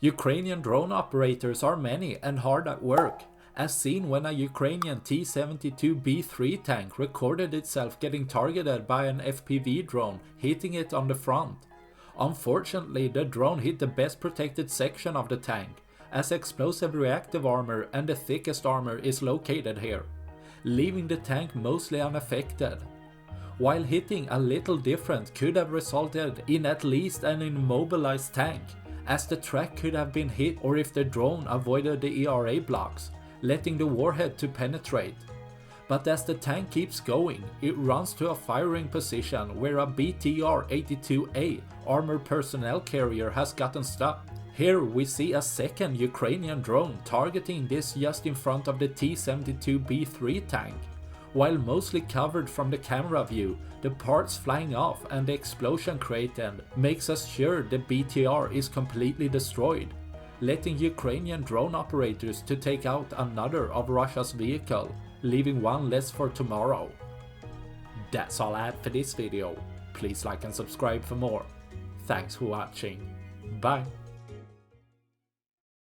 Ukrainian drone operators are many and hard at work, as seen when a Ukrainian T-72B3 tank recorded itself getting targeted by an FPV drone hitting it on the front. Unfortunately, the drone hit the best protected section of the tank, as explosive reactive armor and the thickest armor is located here, leaving the tank mostly unaffected. While hitting a little different could have resulted in at least an immobilized tank, as the track could have been hit, or if the drone avoided the ERA blocks, letting the warhead to penetrate. But as the tank keeps going, it runs to a firing position where a BTR-82A armored personnel carrier has gotten stuck. Here we see a second Ukrainian drone targeting this just in front of the T-72B3 tank. While mostly covered from the camera view, the parts flying off and the explosion created makes us sure the BTR is completely destroyed, letting Ukrainian drone operators to take out another of Russia's vehicle, leaving one less for tomorrow. That's all I had for this video. Please like and subscribe for more. Thanks for watching. Bye.